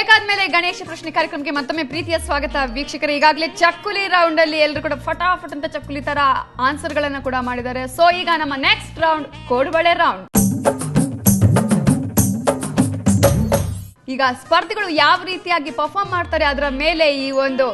ಬ್ರೇಕಾದ್ಮೇಲೆ ಗಣೇಶ ಪ್ರಶ್ನೆ ಕಾರ್ಯಕ್ರಮಕ್ಕೆ ಮತ್ತೊಮ್ಮೆ ಪ್ರೀತಿಯ ಸ್ವಾಗತ ವೀಕ್ಷಕರೇ. ಈಗಾಗಲೇ ಚಕ್ಕುಲಿ ರೌಂಡ್ ಅಲ್ಲಿ ಎಲ್ಲರೂ ಕೂಡ ಫಟಾಫಟ್ ಅಂತ ಚಕ್ಕುಲಿ ತರ ಆನ್ಸರ್ ಗಳನ್ನ ಕೂಡ ಮಾಡಿದ್ದಾರೆ. ಸೊ ಈಗ ನಮ್ಮ ನೆಕ್ಸ್ಟ್ ರೌಂಡ್ ಕೋಡುಬಳೆ ರೌಂಡ್. ಈಗ ಸ್ಪರ್ಧಿಗಳು ಯಾವ ರೀತಿಯಾಗಿ ಪರ್ಫಾರ್ಮ್ ಮಾಡ್ತಾರೆ ಅದರ ಮೇಲೆ ಈ ಒಂದು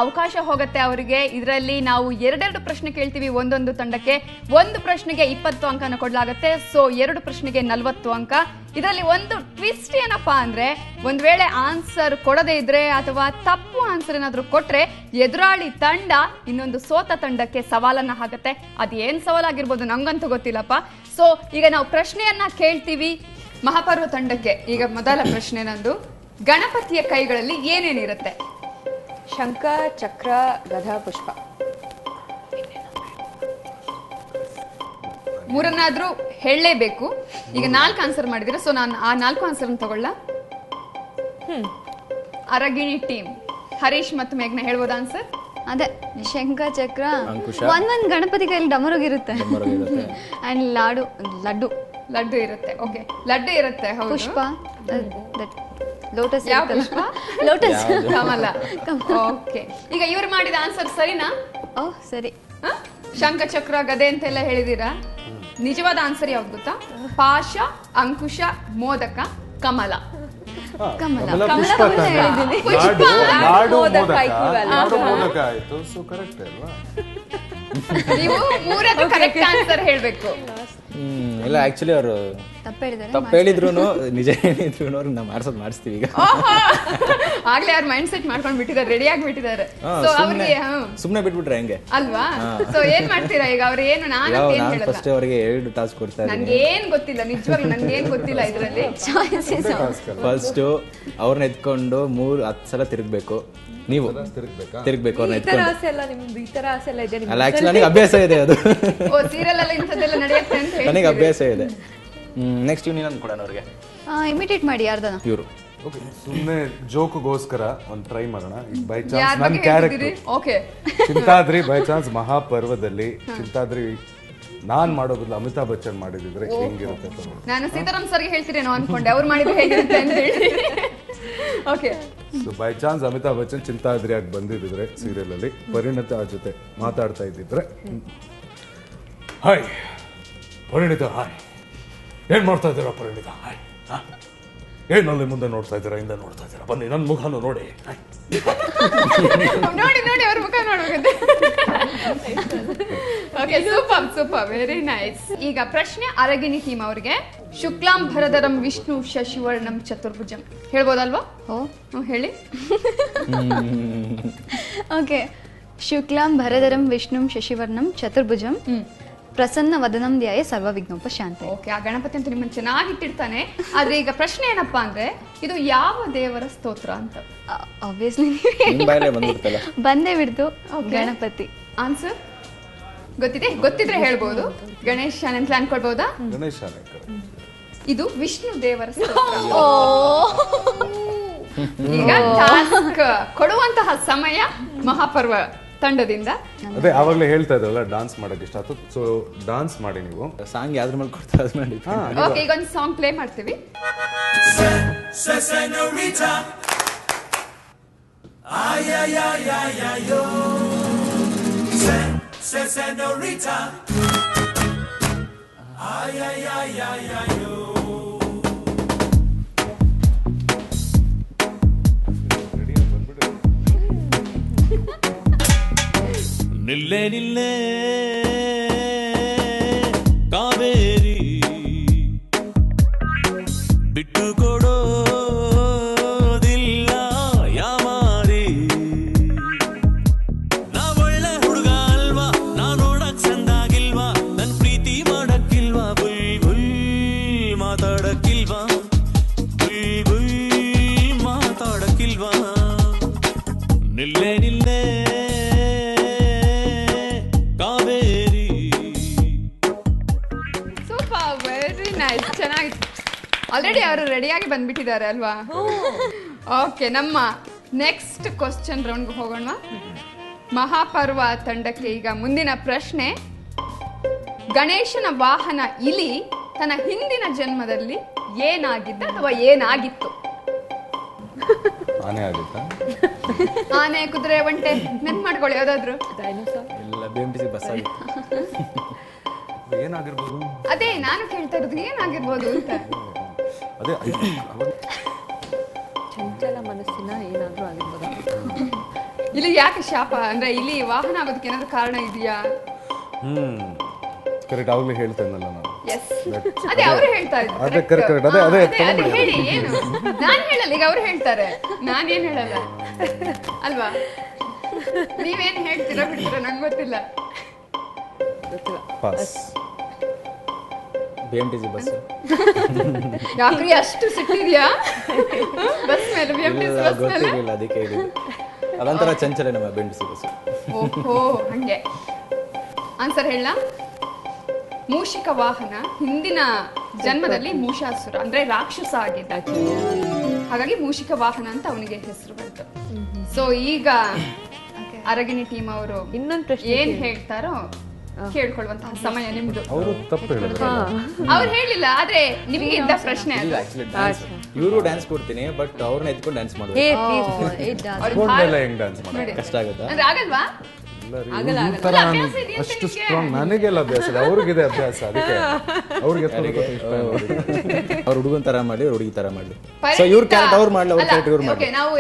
ಅವಕಾಶ ಹೋಗುತ್ತೆ ಅವರಿಗೆ. ಇದರಲ್ಲಿ ನಾವು ಎರಡೆರಡು ಪ್ರಶ್ನೆ ಕೇಳ್ತೀವಿ ಒಂದೊಂದು ತಂಡಕ್ಕೆ. ಒಂದು ಪ್ರಶ್ನೆಗೆ 20 ಅಂಕನ ಕೊಡಲಾಗುತ್ತೆ. ಸೊ 2 ಪ್ರಶ್ನೆಗೆ 40 ಅಂಕ. ಇದರಲ್ಲಿ ಒಂದು ಟ್ವಿಸ್ಟ್ ಏನಪ್ಪಾ ಅಂದ್ರೆ, ಒಂದ್ ವೇಳೆ ಆನ್ಸರ್ ಕೊಡದೇ ಇದ್ರೆ ಅಥವಾ ತಪ್ಪು ಆನ್ಸರ್ ಏನಾದ್ರು ಕೊಟ್ರೆ ಎದುರಾಳಿ ತಂಡ ಇನ್ನೊಂದು ಸೋತ ತಂಡಕ್ಕೆ ಸವಾಲನ್ನ ಹಾಕತ್ತೆ. ಅದೇನ್ ಸವಾಲಾಗಿರ್ಬೋದು ನಂಗಂತೂ ಗೊತ್ತಿಲ್ಲಪ್ಪ. ಸೊ ಈಗ ನಾವು ಪ್ರಶ್ನೆಯನ್ನ ಕೇಳ್ತೀವಿ ಮಹಾಪರ್ವ ತಂಡಕ್ಕೆ. ಈಗ ಮೊದಲ ಪ್ರಶ್ನೆ ನಂದು, ಗಣಪತಿಯ ಕೈಗಳಲ್ಲಿ ಏನೇನಿರುತ್ತೆ? ಶಂಖ, ಚಕ್ರ, ಗದಾ, ಪುಷ್ಪ. ಮೂರನ್ನಾದ್ರೂ ಹೇಳಲೇಬೇಕು. ಈಗ 4 ಆನ್ಸರ್ ಮಾಡಿದಿರ. ಸೊ ನಾನು ಆ 4 ಆನ್ಸರ್ ತಗೊಳ್ಳ. ಅರಗಿಣಿ ಟೀಮ್ ಹರೀಶ್ ಮತ್ತು ಮೇಘ್ನ ಹೇಳ್ಬೋದ ಆನ್ಸರ್? ಅದೇ ಶಂಖ, ಚಕ್ರ, ಒಂದೊಂದು ಗಣಪತಿ ಕೈಯಲ್ಲಿ ಡಮರುಗಿರುತ್ತೆ ಅಂಡ್ ಲಡ್ಡು ಇರುತ್ತೆ. ಓಕೆ, ಲಡ್ಡು ಇರುತ್ತೆ. ಪುಷ್ಪ, ಲೋಟಸ್. ಯಾವ ಪುಷ್ಪ? ಲೋಟಸ್, ಕಮಲ. ಓಕೆ, ಈಗ ಇವ್ರು ಮಾಡಿದ ಆನ್ಸರ್ ಸರಿನಾ? ಓಹ್ ಸರಿ. ಶಂಖ, ಚಕ್ರ, ಗದೆ ಅಂತೆಲ್ಲ ಹೇಳಿದೀರಾ. ನಿಜವಾದ ಆನ್ಸರ್ ಯಾವ್ದು ಗೊತ್ತಾ? ಪಾಶ, ಅಂಕುಶ, ಮೋದಕ, ಕಮಲ. ನೀವು 3 ಕರೆಕ್ಟ್ ಆನ್ಸರ್ ಹೇಳ್ಬೇಕು. ಇಲ್ಲ, ಆಕ್ಚುಲಿ ಅವರು ತಪ್ಪು ಹೇಳಿದ್ರು ನಿಜ ಹೇಳಿದ್ರು ಅವ್ರಿಗೆ ನಾವು ಮಾಡಿಸ್ತೀವಿ. ಈಗ ಆಗ್ಲೇ ಅವ್ರ ಮೈಂಡ್ ಸೆಟ್ ಮಾಡ್ಕೊಂಡ್ ಬಿಟ್ಟಿದ್ದಾರೆ, ರೆಡಿ ಆಗಿಬಿಟ್ಟಿದ್ದಾರೆ. ಸೊ ಅವ್ರಿಗೆ ಸುಮ್ನೆ ಬಿಟ್ಬಿಟ್ರೆ ಹೆಂಗೆ ಅಲ್ವಾ? ಸೊ ಏನ್ ಮಾಡ್ತೀರಾ ಈಗ? ಅವ್ರು ಏನು ನಾನು ಫಸ್ಟ್ ಅವರಿಗೆ 2 ಟಾಸ್ಕ್ ಕೊಡ್ತಾರೆ. ನನ್ಗೆ ಏನ್ ಗೊತ್ತಿಲ್ಲ, ನಿಜವಾಗ್ಲೂ ನನ್ಗೆ ಏನ್ ಗೊತ್ತಿಲ್ಲ ಇದ್ರಲ್ಲಿ. ಫಸ್ಟ್ ಅವ್ರನ್ನ ಎತ್ಕೊಂಡು 3-10 ಸಲ ತಿರುಗ್ಬೇಕು. ನೀವು ತಿರುಗ್ಬೇಕು ಅವ್ರನ್ನ ಎತ್ಕೊಂಡು. ಅಲ್ಲ, ಆಕ್ಚುಲಿ ನನಗೆ ಅಭ್ಯಾಸ ಇದೆ ಅದು. ಓ, ಸೀರಿಯಲ್ ಎಲ್ಲ ಇಂಥದ್ದೆಲ್ಲ ನಡೆಯುತ್ತೆ ಅಂತ ಹೇಳಿ ನನಗೆ ಅಭ್ಯಾಸ ಇದೆ. ನೆಕ್ಸ್ಟ್ ಇವ್ನು ಇನ್ನೊಂದು ಕೊಡೋಣ ಅವ್ರಿಗೆ. ಇಮಿಟೇಟ್ ಮಾಡಿ ಯಾರ್ದನ. ಇವರು ಸುಮ್ಮನೆ ಜೋಕ್ಗೋಸ್ಕರ ಒಂದು ಟ್ರೈ ಮಾಡೋಣ. ಬೈ ಚಾನ್ಸ್ ನನ್ನ ಕ್ಯಾರೆಕ್ಟರ್ ಚಿಂತಾದ್ರಿ, ಬೈ ಚಾನ್ಸ್ ಮಹಾಪರ್ವದಲ್ಲಿ ಚಿಂತಾದ್ರಿ ನಾನ್ ಮಾಡೋ ಬದಲು ಅಮಿತಾಬ್ ಬಚ್ಚನ್ ಮಾಡಿದ್ರೆ ಹೆಂಗಿರುತ್ತೆ? ನಾನು ಸೀತಾರಾಮ್ ಸರ್ಗೆ ಹೇಳ್ತೀರೇನೋ ಅನ್ಕೊಂಡೆ, ಅವ್ರು ಮಾಡಿದ್ರೆ ಹೇಗಿರುತ್ತೆ ಅಂತ ಹೇಳಿ. Okay, so by chance Amitabh Bachchan ಚಿಂತಾದ್ರಿ ಆಗಿ ಬಂದಿದ್ರೆ ಸೀರಿಯಲ್ ಅಲ್ಲಿ ಪರಿಣಿತ ಜೊತೆ ಮಾತಾಡ್ತಾ ಇದ್ದಿದ್ರೆ, ಹಾಯ್ ಪರಿಣಿತ, ಹಾಯ್ ಏನ್ ಮಾಡ್ತಾ ಇದ್ದೀರಾ ಪರಿಣಿತ, ಹಾಯ್ ಏನಲ್ಲಿ ಮುಂದೆ ನೋಡ್ತಾ ಇದ್ದೀರಾ, ಹಿಂದೆ ನೋಡ್ತಾ ಇದ್ದೀರಾ, ಬನ್ನಿ ನನ್ನ ಮುಖನೂ ನೋಡಿ. ನೋಡಿ ನೋಡಿ ಅವ್ರ ಮುಖ ನೋಡ್ಬೇಕಂತೆ. Okay, super super, very nice. ಈಗ ಪ್ರಶ್ನೆ ಅರಗಿಣಿ ಟೀಮ್ ಅವ್ರಿಗೆ. ಶುಕ್ಲಾಂ ಭರಧರಂ ವಿಷ್ಣು ಶಶಿವರ್ಣಂ ಚತುರ್ಭುಜಂ ಹೇಳ್ಬೋದಲ್ವಾ? ಹೇಳಿ. ಓಕೆ, ಶುಕ್ಲಾಂ ಭರಧರಂ ವಿಷ್ಣುಂ ಶಶಿವರ್ಣಂ ಚತುರ್ಭುಜಂ ಪ್ರಸನ್ನ ವದನಂ ಧ್ಯಾಯ ಸರ್ವ ವಿಘ್ನೋಪಶಾಂತಿ. ಓಕೆ, ಆ ಗಣಪತಿ ಅಂತ ನಿಮ್ಮನ್ನು ಚೆನ್ನಾಗಿ ಇಟ್ಟಿರ್ತಾನೆ. ಆದ್ರೆ ಈಗ ಪ್ರಶ್ನೆ ಏನಪ್ಪಾ ಅಂದ್ರೆ, ಇದು ಯಾವ ದೇವರ ಸ್ತೋತ್ರ ಅಂತ? ಆಬ್ವಿಯಸ್ಲಿ ಬಂದೇ ಬಿಡ್ತು, ಗಣಪತಿ. ಆನ್ಸರ್ ಗೊತ್ತಿದ್ರೆ ಹೇಳ್ಬೋದು. ಗಣೇಶ ಅಂತ ಅನ್ಕೊಳ್ಬಹುದಾ? ಗಣೇಶ. ಇದು ವಿಷ್ಣು ದೇವರ ಸ್ತೋತ್ರ. ಈಗ ಟಾಸ್ಕ್ ಕೊಡುವಂತಹ ಸಮಯ ಮಹಾಪರ್ವ ತಂಡದಿಂದ. ಅದೇ ಆವಾಗಲೇ ಹೇಳ್ತಾ ಇದ್ರಲ್ಲ ಡಾನ್ಸ್ ಮಾಡಕ್ ಇಷ್ಟ ಆಯ್ತು. ಸೊ ಡಾನ್ಸ್ ಮಾಡಿ. ನೀವು ಸಾಂಗ್ ಯಾವ್ದ್ರ ಮೇಲೆ ಕೊಡ್ತಾ ಮಾಡಿ. ಓಕೆ, ಈಗ ಒಂದು ಸಾಂಗ್ ಪ್ಲೇ ಮಾಡ್ತೀವಿ. ನಿಲ್ಲೆ ನಿಲ್ಲೆ ಕಾವೇರಿ ಬಿಟ್ಟು ಕೊಡೋದಿಲ್ಲ ಯಾಮಾರಿ. ನಾ ಒಳ್ಳೆ ಹುಡುಗ ಅಲ್ವಾ, ನಾ ನೋಡಕ್ ಚಂದಾಗಿಲ್ವಾ, ನನ್ ಪ್ರೀತಿ ಮಾಡಕ್ಕಿಲ್ವಾ, ಬುಯ್ ಬುಯ್ ಮಾತಾಡಕ್ಕಿಲ್ವಾ, ಬುಯ್ ಬುಯ್ ಮಾತಾಡಕ್ಕಿಲ್ವಾ. ನಿಲ್ಲೆ ನಿಲ್ಲೆ ಆಲ್ರೆಡಿ ಅವರು ರೆಡಿಯಾಗಿ ಬಂದ್ಬಿಟ್ಟಿದ್ದಾರೆ ಅಲ್ವಾ? ಓಕೆ, ನಮ್ಮ ನೆಕ್ಸ್ಟ್ ಕ್ವಶನ್ ರೌಂಡ್ಗೆ ಹೋಗೋಣ. ಮಹಾಪರ್ವ ತಂಡಕ್ಕೆ ಈಗ ಮುಂದಿನ ಪ್ರಶ್ನೆ. ಗಣೇಶನ ವಾಹನ ಇಲಿ ತನ್ನ ಹಿಂದಿನ ಜನ್ಮದಲ್ಲಿ ಏನಾಗಿದ್ದ ಅಥವಾ ಏನಾಗಿತ್ತು? ಆನೆ ಆಗುತ್ತಾ? ಆನೆ, ಕುದುರೆ, ಒಂಟೆ ನೆನ್ಪು ಮಾಡ್ಕೊಳ್ಳಿ ಯಾವ್ದಾದ್ರು. ಇಲ್ಲ BMTC ಬಸ್ ಆಗಿತ್ತು. ಏನಾಗಿರ್ಬೋದು? ಅದೇ ನಾನು ಕೇಳ್ತಾ ಇರೋದು ಏನಾಗಿರ್ಬೋದು ಅಂತ. ಅದೇ ಚಂಚಲ ಮನಸ್ಸಿನ ಏನಾದ್ರೂ ಆಗಿರ್ಬೋದು. ಇಲ್ಲಿ ಯಾಕೆ ಶಾಪ ಅಂದ್ರೆ ಇಲ್ಲಿ ವಾಹನ ಆಗೋದಕ್ಕೆ ಏನಾದ್ರು ಕಾರಣ ಇದೆಯಾ? ಕರೆಕ್ಟ್ ಆಗ್ಲೇ ಹೇಳ್ತೇನಲ್ಲ ನಾನು. ಎಸ್, ಅದೇ ಅವರು ಹೇಳ್ತಾ ಇದ್ರು. ಅದೇ ಕರೆಕ್ಟ್ ಅದೇ ಅದೇ ಅದೇ ಹೇಳಿ ಏನು. ನಾನು ಹೇಳಲ್ಲ, ಈಗ ಅವ್ರು ಹೇಳ್ತಾರೆ, ನಾನೇನ್ ಹೇಳಲ್ಲ ಅಲ್ವಾ. ನೀವೇನ್ ಹೇಳ್ತೀರಾ ಬಿಡ್ತೀರಾ ನಂಗೆ ಗೊತ್ತಿಲ್ಲ. ಪಾಸ್. BMTC bus. ಯಾಕ್ರಿ ಅಷ್ಟು ಸಿಟ್ಟಿದ್ಯಾ ಬಸ್ ಮೇಲೆ? BMTC ಬಸ್ ಮೇಲೆ ಗೊತ್ತಿರಲಿಲ್ಲ, ಅದಕ್ಕೆ ಹೇಳಿದ್ದು. ಅದೊಂಥರ ಚಂಚಲ ನಮ್ಮ BMTC ಬಸ್. ಓಹೋ, ಹಂಗೆ. ಆನ್ಸರ್ ಹೇಳ. ಮೂಷಿಕ ವಾಹನ ಹಿಂದಿನ ಜನ್ಮದಲ್ಲಿ ಮೂಷಾಸುರ ಅಂದ್ರೆ ರಾಕ್ಷಸ ಆಗಿದ್ದ, ಹಾಗಾಗಿ ಮೂಷಿಕ ವಾಹನ ಅಂತ ಅವನಿಗೆ ಹೆಸರು ಬಂತು. ಸೊ ಈಗ ಅರಗಿಣಿ ಟೀಮ್ ಅವರು ಇನ್ನೊಂದು ಪ್ರಶ್ನೆ ಏನ್ ಹೇಳ್ತಾರೋ ಕೇಳ್ಕೊಳ್ಳುವಂತಹ ಸಮಯ ನಿಮ್ದು. ಅವರು ತಪ್ಪು ಹೇಳಿದ್ರು. ಅವ್ರು ಹೇಳಿಲ್ಲ, ಆದ್ರೆ ನಿಮಗೆ ಇದ್ದ ಪ್ರಶ್ನೆ ಅದು. ಇವರು ಡ್ಯಾನ್ಸ್ ಕೊಡ್ತೀನಿ, ಬಟ್ ಅವ್ರನ್ನ ಎತ್ಕೊಂಡು ಡ್ಯಾನ್ಸ್ ಮಾಡ್ಬೇಕು. ಹೆಂಗ್ ಡ್ಯಾನ್ಸ್ ಮಾಡೋದು ಕಷ್ಟ ಆಗುತ್ತಾ? ಅಂದ್ರೆ ಆಗಲ್ವಾ? ಅಷ್ಟು ಸ್ಟ್ರಾಂಗ್ ನನಗೆಲ್ಲ ಅಭ್ಯಾಸ ಇದೆ, ಅವ್ರಿಗಿದೆ ಅಭ್ಯಾಸ, ಅದಕ್ಕೆ ಅವ್ರಿಗೆ ಅವ್ರ ಹುಡುಗನ್ ತರ ಮಾಡಿ, ಅವ್ರ ಹುಡುಗಿ ತರ ಮಾಡ್ಲಿ. ಸೊ ಇವ್ರ ಕ್ಯಾರೆಕ್ಟರ್ ಅವ್ರು ಮಾಡ್ಲಿ, ಅವ್ರ ಕ್ಯಾರೆಕ್ಟರ್ ಇವ್ರು ಮಾಡ್ಲಿ. ನಾವು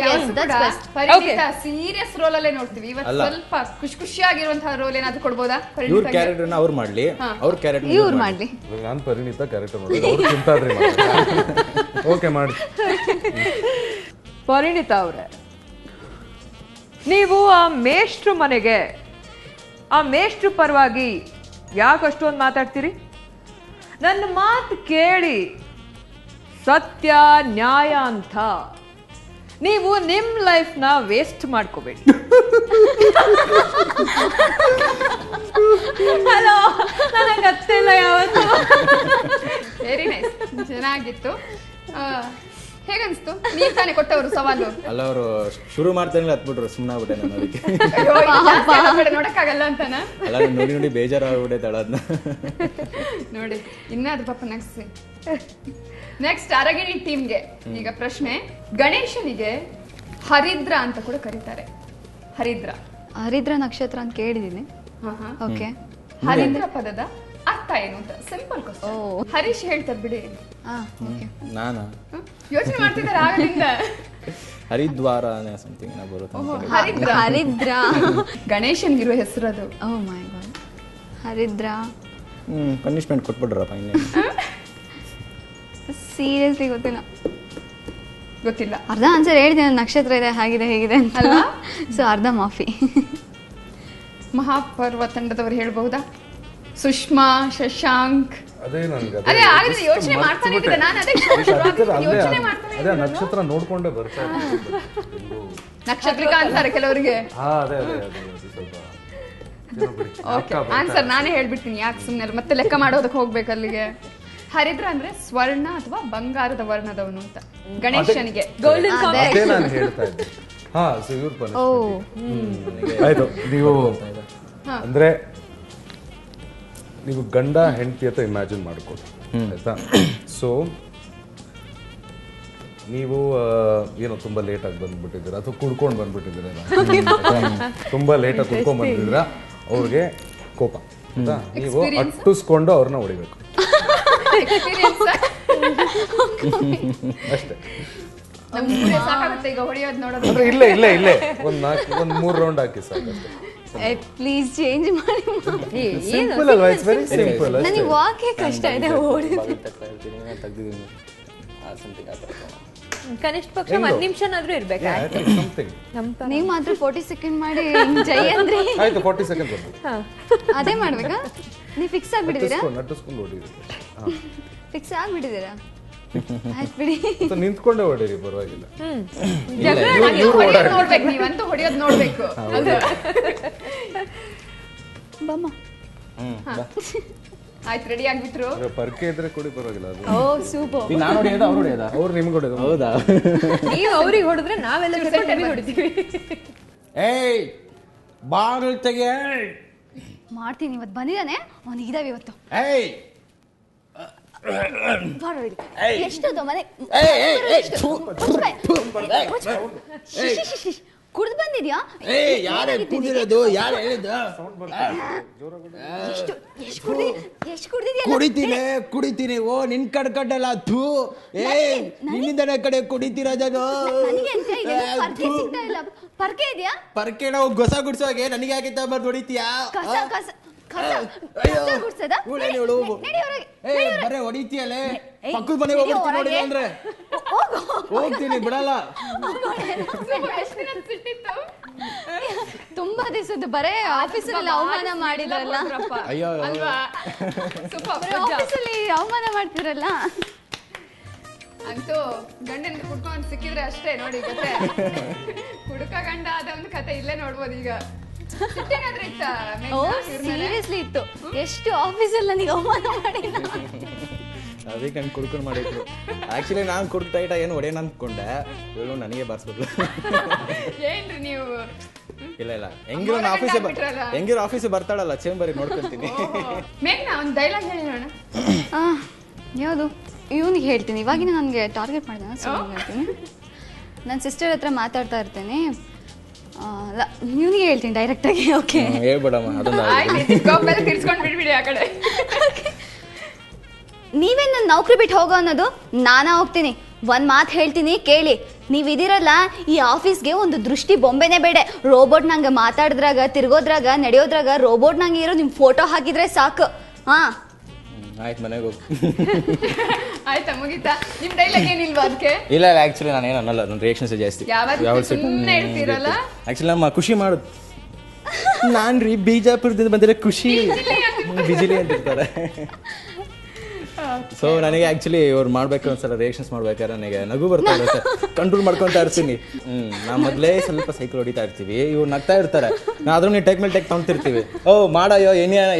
ಪರಿಣಿತ ಸೀರಿಯಸ್ ರೋಲ್ ಅಲ್ಲೇ ನೋಡ್ತೀವಿ. ಇವತ್ತು ಸ್ವಲ್ಪ ಖುಷಿಯಾಗಿರುವಂತಹ ರೋಲ್ ಏನಾದ್ರು ಕೊಡ್ಬೋದಾ? ಇವ್ರ ಕ್ಯಾರೆಕ್ಟರ್ನ ಅವ್ರು ಮಾಡ್ಲಿ, ಅವ್ರ ಕ್ಯಾರೆಕ್ಟರ್ ಇವ್ರು ಮಾಡ್ಲಿ. ನಾನು ಪರಿಣಿತ ಕ್ಯಾರೆಕ್ಟರ್ ನೋಡಿ ಅವ್ರು ಚಿಂತಾದ್ರಿ ಓಕೆ ಮಾಡಿ. ಪರಿಣಿತ ಅವ್ರೆ, ನೀವು ಆ ಮೇಷ್ಟ್ರು ಮನೆಗೆ ಆ ಮೇಷ್ಟ್ರು ಪರವಾಗಿ ಯಾಕೆ ಅಷ್ಟೊಂದು ಮಾತಾಡ್ತೀರಿ? ನನ್ನ ಮಾತು ಕೇಳಿ, ಸತ್ಯ ನ್ಯಾಯ ಅಂತ ನೀವು ನಿಮ್ ಲೈಫ್ನ ವೇಸ್ಟ್ ಮಾಡ್ಕೋಬೇಡಿ. ಹಲೋ, ನನಗೆ ಗೊತ್ತಿಲ್ಲ ಯಾವತ್ತು. ವೆರಿ ನೈಸ್, ಚೆನ್ನಾಗಿತ್ತು. ಹೇಗನ್ಸ್ತು? ನೀವ್ ತಾನೇ ಕೊಟ್ಟವರು ಸವಾಲು. ಅಲ್ಲ, ಅವರು ಶುರು ಮಾಡ್ತಾನೆ ಹತ್ಬಿಟ್ರು, ಸುಮ್ಮನೆ ಆಗ್ಬಿಟ್ಟೆ ನಾನು ಅದಕ್ಕೆ. ನೋಡಕ್ಕಾಗಲ್ಲ ಅಂತಾನ? ಅಲ್ಲ, ನೋಡಿ ನೋಡಿ ಬೇಜಾರಾಗ್ಬಿಟ್ಟೆ ತಳದ್ನ. ನೋಡಿ ಇನ್ನಾದ್ರು ಪಾಪ ನಗ್ಸಿ. ನೆಕ್ಸ್ಟ್ ಅರಗಿಣಿ ಟೀಮ್ಗೆ ಈಗ ಪ್ರಶ್ನೆ. ಗಣೇಶನಿಗೆ ಹರಿದ್ರ ಅಂತ ಕೂಡ ಕರೀತಾರೆ. ಹರಿದ್ರ ನಕ್ಷತ್ರ ಅಂತ ಕೇಳಿದೀನಿ. ಓಕೆ, ಹರಿದ್ರ ಪದದ ಅರ್ಥ ಏನು ಅಂತ ಸಿಂಪಲ್ ಕ್ವಶ್ಚನ್. ಹರೀಶ್ ಹೇಳ್ತಾರೆ ಬಿಡಿ. ನಾನಾ ಯೋಚನೆ ಮಾಡ್ತಿದ್ದಾರೆ ಆಗಲಿಂದ. ಹರಿದ್ವಾರ ಸಮಥಿಂಗ್ ಏನೋ ಬರುತ್ತೆ. ಹರಿದ್ರ ಗಣೇಶನ್ಗಿರೋ ಹೆಸರು ಅದು. ಓ ಮೈ ಗಾಡ್, ಹರಿದ್ರ. ಪನಿಷ್ಮೆಂಟ್ ಕೊಟ್ಬಿಡ್ರಪ್ಪ ಇನ್ನೇ. ಸೀರಿಯಸ್ಲಿ ಗೊತ್ತಿಲ್ಲ. ಅರ್ಧ ಆನ್ಸರ್ ಹೇಳಿದ್ದೀನಿ, ನಕ್ಷತ್ರ ಇದೆ ಹಾಗಿದೆ ಹೇಗಿದೆ ಅಂತ ಅಲ್ವಾ. ಸೊ ಅರ್ಧ ಮಾಫಿ. ಮಹಾಪರ್ವ ತಂಡದವರು ಹೇಳ್ಬಹುದಾ? ಸುಷ್ಮಾ, ಶಶಾಂಕ್. ಅದೇ ನನಗೆ ಅದೇ ಆಗಲಿಲ್ಲ, ಯೋಚನೆ ಮಾಡ್ತಾನೆ ಇದ್ದೆ ನಾನು. ಅದೇ ಯೋಚನೆ ಮಾಡ್ತಾನೆ ಅದೇ ನಕ್ಷತ್ರ ನೋಡ್ಕೊಂಡೇ ಬರ್ತಾ ನಕ್ಷತ್ರಿಕಾ ಅಂತಾರೆ ಕೆಲವರಿಗೆ. ಅದೇ ಅದೇ ಸ್ವಲ್ಪ ಆನ್ಸರ್ ನಾನೇ ಹೇಳ್ಬಿಡ್ತೀನಿ, ಯಾಕೆ ಸುಮ್ಮನೆ ಮತ್ತೆ ಲೆಕ್ಕ ಮಾಡೋದಕ್ಕೆ ಹೋಗ್ಬೇಕು ಅಲ್ಲಿಗೆ. ಹರಿದ್ರ ಅಂದ್ರೆ ಸ್ವರ್ಣ ಅಥವಾ ಬಂಗಾರದ ವರ್ಣದವನು ಅಂತ ಗಣೇಶನಿಗೆ. ಗೋಲ್ಡನ್ ಅದೇ ನಾನು ಹೇಳ್ತಾ ಇದ್ದೆ. ಆಯ್ತು, ನೀವು ಅಂದ್ರೆ ನೀವು ಗಂಡ ಹೆಂಡತಿ ಅಂತ ಇಮ್ಯಾಜಿನ್ ಮಾಡ್ಕೊಳ್ಳಿ, ಆಯ್ತಾ? ಸೊ ನೀವು ಏನೋ ತುಂಬಾ ಲೇಟ್ ಆಗಿ ಬಂದ್ಬಿಟ್ಟಿದ್ದೀರಾ ಅಥವಾ ಕುಡ್ಕೊಂಡು ಬಂದ್ಬಿಟ್ಟಿದ್ದೀರಾ, ತುಂಬಾ ಲೇಟ್ ಆಗಿ ಕುಡ್ಕೊಂಡ್ ಬಂದಿದ್ದೀರಾ, ಅವ್ರಿಗೆ ಕೋಪ, ಆಯ್ತಾ? ನೀವು ಅಟ್ಟಿಸ್ಕೊಂಡು ಅವ್ರನ್ನ ಹೊಡಿಬೇಕು ಅಷ್ಟೇ. ಸಾಕಾಗುತ್ತೆ ಈಗ ಹೊಡೆಯೋದು ನೋಡೋದು. ಅಂದ್ರೆ ಇಲ್ಲೇ ಒಂದ್ 3 ರೌಂಡ್ ಹಾಕಿ ಸಾಕಷ್ಟೇ. ಪ್ಲೀಸ್ ಚೇಂಜ್ ಮಾಡಿ. ಸಿಂಪಲ್ ಅಲ್ವಾ? It's very simple. ನನಗೆ ವಾಕೆ ಕಷ್ಟ ಇದೆ ಓಡಿದ್ದು. ಕನಿಷ್ಠ ಪಕ್ಷ 1 ನಿಮಿಷನಾದ್ರೂ ಇರ್ಬೇಕು. ನೀವು ಮಾತ್ರ 40 ಸೆಕೆಂಡ್ ಮಾಡಿ ಜೈ ಅಂದ್ರೆ ಆಯ್ತು, 40 ಸೆಕೆಂಡ್ ಅದೇ ಮಾಡ್ಬೇಕಾ? ನೀವು ಫಿಕ್ಸ್ ಆಗ್ಬಿಟ್ಟಿದ್ದೀರಾ? ನಟಿಸ್ಕೊಂಡು ಹೊಡೀರಿ. ಫಿಕ್ಸ್ ಆಗ್ಬಿಟ್ಟಿದ್ದೀರಾ? ಆಯ್ತು ಬಿಡಿ, ನಿಂತ್ಕೊಂಡೇ ಹೊಡೀರಿ, ಪರವಾಗಿಲ್ಲ. ನೋಡ್ಬೇಕು, ನೀವಂತೂ ಹೊಡೆಯೋದು ನೋಡ್ಬೇಕು. ಬಮ್ಮ. ಆಯ್ತು, ರೆಡಿ ಆಗ್ಬಿಟ್ರು. ಪರ್ಕೆ ಇದ್ರೆ ಕೊಡಿ, ಪರವಾಗಿಲ್ಲ. ಓ ಸೂಪರ್. ನಾನು ಹೊಡೆಯೋದು, ಅವ್ರು ಹೊಡೆಯೋದ? ಅವ್ರು ನಿಮ್ಗೆ ಹೊಡೆಯೋದು. ಹೌದಾ? ನೀವು ಅವ್ರಿಗೆ ಹೊಡೆದ್ರೆ ನಾವೆಲ್ಲ ನಿಮಗೆ ಹೊಡಿತೀವಿ. ಏಯ್ ಬಾಗಿಲು ತೆಗೆ. ಮಾಡ್ತೀನಿ, ಇವತ್ತು ಬಂದಿದ್ದಾನೆ, ಅವನಿಗೆ ಇದಾವೆ ಇವತ್ತು. ಏಯ್ ಎಷ್ಟೊಂದು ಮನೆ ಕುಡ್ದು ಬಂದಿದ್ಯಾ? ಯಾರೇ ಕುಡಿದಿರೋದು? ಯಾರು ಹೇಳಿದ್ದು? ಎಷ್ಟು ಕುಡ್ದಿದ್ಯಾ? ಕುಡಿತೀನಿ. ಓ ನಿನ್ ಕಡ್ಕಡ್ಡಲ್ಲ ಥೂ. ನಿನ್ನಿಂದನೇ ಕಡೆ ಕುಡಿತಿರೋದನು. ನನಗೆ ಅಂತ ಇದೆ, ಪರ್ಕೆ ಸಿಗ್ತಾ ಇಲ್ಲ. ಪರ್ಕೆ ಇದೆಯಾ? ಪರ್ಕೆ ನಾವು ಗೊಸ ಗುಡ್ಸೋಗೆ ನನಗೆ ಯಾಕಿತ್ತ ಬರ್ದು ಹೊಡಿತೀಯಾ? ಬರೇ ಹೊಡಿತೀಯಲ್ಲೇ. ಪಕ್ಕದ ಮನೆಗೆ ಹೋಗ್ಬಿಡ್ತೀನಿ ನೋಡಿ ಅಂದ್ರೆ ಹೋಗ್ತೀನಿ, ಬಿಡಲ್ಲ. ತುಂಬಾ ದಿವಸದ್ದು ಬರೇ ಆಫೀಸಲ್ಲಿ ಅವಮಾನ ಮಾಡಿದ್ರಲ್ಲ. ಅಯ್ಯೋ ಆಫೀಸಲ್ಲಿ ಅವಮಾನ ಮಾಡ್ತಿರಲ್ಲ. ಅಂತೂ ಗಂಡನ ಕುಡ್ಕೊಂಡು ಸಿಕ್ಕಿದ್ರೆ ಅಷ್ಟೇ ನೋಡಿ ಕತೆ. ಹುಡುಕ ಗಂಡ ಆದ ಒಂದು ಕತೆ ಇಲ್ಲೇ ನೋಡ್ಬೋದು ಈಗ. ಸೀರಿಯಸ್ಲಿ ಇತ್ತು. ಎಷ್ಟು ಆಫೀಸಲ್ಲಿ ನನಗೆ ಅವಮಾನ ಮಾಡಿಲ್ಲ. ಅದಕ್ಕೆ ನಾನು ಕುಡ್ಕೊಂಡು ಮಾಡಿದ್ರು. ಆಕ್ಚುಲಿ ನಾನು ಕುಡ್ದು ಟೈಟ ಏನು ಹೊಡೆಯೋಣ ಅಂದ್ಕೊಂಡೆ, ಇವಳು ನನಗೆ ಬಾರಿಸ್ಬಿಟ್ಲು. ಏನ್ರಿ ನೀವು? ಇಲ್ಲ ಹೆಂಗಿರೋ ಆಫೀಸಿಗೆ ಬರ್ತಾಳಲ್ಲ, ಚೇಂಬರಿಗೆ ನೋಡ್ಕೊಂತೀನಿ. ಮೇಘ್ನಾ ಒಂದು ಡೈಲಾಗ್ ಹೇಳಿ ನೋಡೋಣ. ಯಾವುದು? ಇವನಿಗೆ ಹೇಳ್ತೀನಿ. ಇವಾಗಿನ ನನಗೆ ಟಾರ್ಗೆಟ್ ಮಾಡಿದೆ. ಹೇಳ್ತೀನಿ, ನನ್ನ ಸಿಸ್ಟರ್ ಹತ್ರ ಮಾತಾಡ್ತಾ ಇರ್ತೇನೆ. ಅಲ್ಲ, ಇವನಿಗೆ ಹೇಳ್ತೀನಿ ಡೈರೆಕ್ಟಾಗಿ. ಓಕೆ, ಹೇಳ್ಬಿಡಮ್ಮ. ಅದೊಂದು ತಿರ್ಸ್ಕೊಂಡು ಬಿಡ್ಬಿಡಿ ಆ ಕಡೆ. ನೀವೇನು ನನ್ನ ನೌಕರಿ ಬಿಟ್ಟು ಹೋಗೋ ಅನ್ನೋದು? ನಾನಾ ಹೋಗ್ತೀನಿ. ಒಂದು ಮಾತು ಹೇಳ್ತೀನಿ ಕೇಳಿ. ನೀವಿದಿರಲ್ಲ, ಈ ಆಫೀಸ್ಗೆ ಒಂದು ದೃಷ್ಟಿ ಬೊಂಬೆನೇ ಬೇಡ. ರೋಬೋಟ್ ನಂಗೆ ಮಾತಾಡಿದ್ರಾಗ, ತಿರ್ಗೋದ್ರಾಗ, ನಡೆಯೋದ್ರಾಗ ರೋಬೋಟ್ ನಂಗೆ ಇರೋ ನಿಮ್ಮ ಫೋಟೋ ಹಾಕಿದ್ರೆ ಸಾಕು. ಹಾಂ ಆಯ್ತು, ಮನೆಗೆ ಹೋಗು. ಆಯ್ತಾ, ಮುಗಿತಾ? ನಿಮ್ ಡೈಲಾಗ್ ಏನಿಲ್ವಾ ಅದಕ್ಕೆ? ಇಲ್ಲ ಆಕ್ಚುಲಿ ನಾನು ಏನು ಅನ್ನಲ್ಲ, ನನ್ನ ರಿಯಾಕ್ಷನ್ಸ್ ಜಾಸ್ತಿ. ಸುಮ್ಮನೆ ಇರ್ತೀರಲ್ಲ. ಆಕ್ಚುಲಿ ನಮ್ಮ ಖುಷಿ ಮಾಡುದು. ನಾನ್ ರೀ ಬಿಜಾಪುರದಿಂದ ಬಂದಿರೋ ಖುಷಿ ಬಿಜಿಲಿ ಅಂತ ಇರ್ತಾರೆ. ಸೊ ನನಗೆ ಆಕ್ಚುಲಿ ಇವ್ರು ಮಾಡ್ಬೇಕು ಒಂದ್ಸಲ ರಿಯಾಕ್ಷನ್ಸ್ ಮಾಡ್ಬೇಕಾದ್ರೆ ನನಗೆ ನಗು ಬರ್ತಾ ಇರುತ್ತೆ. ಕಂಟ್ರೋಲ್ ಮಾಡ್ಕೊತಾ ಇರ್ತೀನಿ. ನಾ ಮೊದಲೇ ಸ್ವಲ್ಪ ಸೈಕಲ್ ಹೊಡಿತಾ ಇರ್ತೀವಿ, ಇವ್ರು ನಗ್ತಾ ಇರ್ತಾರೆ. ಆದ್ರೂ ನೀವು ಟೆಕ್ ಮೇಲೆ ಟೆಕ್ ತಗೊಂತಿರ್ತೀವಿ. ಓ ಮಾಡಾಯೋ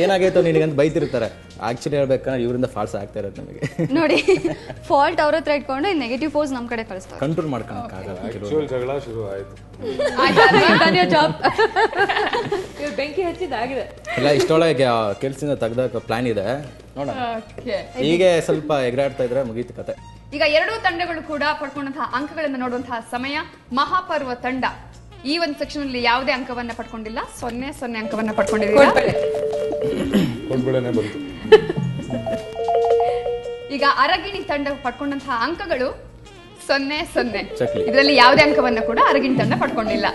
ಏನಾಗೈತೋ ನಿನಗಂತ ಬೈತಿರ್ತಾರೆ. ಆಕ್ಚುಲಿ ಹೇಳ್ಬೇಕಂದ್ರೆ ಇವರಿಂದ ಫಾಲ್ಸ್ ಆಗ್ತಾ ಇರುತ್ತೆ ನಮಗೆ. ನೋಡಿ, ಫಾಲ್ಟ್ ಅವ್ರ ಹತ್ರ ಇಟ್ಕೊಂಡು ನೆಗೆಟಿವ್ ಫೋರ್ಸ್ ನಮ್ಮ ಕಡೆ ಕಳಿಸ್ತಾರೆ. ಕಂಟ್ರೋಲ್ ಮಾಡ್ಕೊಳಕ್ಕಾಗಲ್ಲ. ಜಗಳ ಶುರು ಆಯ್ತು. ಜಾಬ್ ಬೆಂಕಿ ಹಚ್ಚಿದಾಗಿದೆ. ಇಲ್ಲ, ಇಷ್ಟೊಳಗೆ ಕೆಲ್ಸದಿಂದ ತೆಗ್ದಾಗ ಪ್ಲಾನ್ ಇದೆ ನೋಡೋಣ. ಹೀಗೆ ಸ್ವಲ್ಪ ಎಗರಾಡ್ತಾ ಇದ್ರೆ ಮುಗೀತು ಕತೆ. ಈಗ ಎರಡೂ ತಂಡಗಳು ಕೂಡ ಪಡ್ಕೊಂಡಂತಹ ಅಂಕಗಳನ್ನು ನೋಡುವಂತಹ ಸಮಯ. ಮಹಾಪರ್ವ ತಂಡ ಈ ಒಂದು ಸೆಕ್ಷನ್ ಅಲ್ಲಿ ಯಾವುದೇ ಅಂಕವನ್ನ ಪಡ್ಕೊಂಡಿಲ್ಲ. 0 ಅಂಕವನ್ನ ಪಡ್ಕೊಂಡಿದ್ದಾರೆ. ಬಂತು. ಈಗ ಅರಗಿಣಿ ತಂಡ ಪಡ್ಕೊಂಡಂತಹ ಅಂಕಗಳು 0. ಚಕ್ಲಿ. ಇದರಲ್ಲಿ ಯಾವುದೇ ಅಂಕವನ್ನ ಕೂಡ ಅರಗಿಣಿ ತಂಡ ಪಡ್ಕೊಂಡಿಲ್ಲ.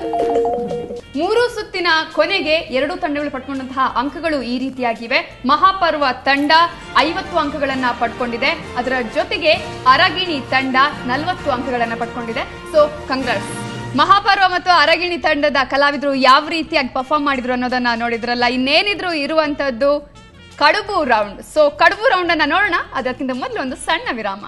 3 ಸುತ್ತಿನ ಕೊನೆಗೆ ಎರಡೂ ತಂಡಗಳು ಪಡ್ಕೊಂಡಂತಹ ಅಂಕಗಳು ಈ ರೀತಿಯಾಗಿವೆ. ಮಹಾಪರ್ವ ತಂಡ 50 ಅಂಕಗಳನ್ನ ಪಡ್ಕೊಂಡಿದೆ. ಅದರ ಜೊತೆಗೆ ಅರಗಿಣಿ ತಂಡ 40 ಅಂಕಗಳನ್ನ ಪಡ್ಕೊಂಡಿದೆ. So congrats. ಮಹಾಪರ್ವ ಮತ್ತು ಅರಗಿಣಿ ತಂಡದ ಕಲಾವಿದರು ಯಾವ ರೀತಿಯಾಗಿ ಪರ್ಫಾರ್ಮ್ ಮಾಡಿದ್ರು ಅನ್ನೋದನ್ನ ನೋಡಿದ್ರಲ್ಲ. ಇನ್ನೇನಿದ್ರು ಇರುವಂತದ್ದು ಕಡುಬು ರೌಂಡ್. ಸೊ ಕಡುಬು ರೌಂಡ್ ಅನ್ನ ನೋಡೋಣ. ಅದಕ್ಕಿಂತ ಮೊದಲು ಒಂದು ಸಣ್ಣ ವಿರಾಮ.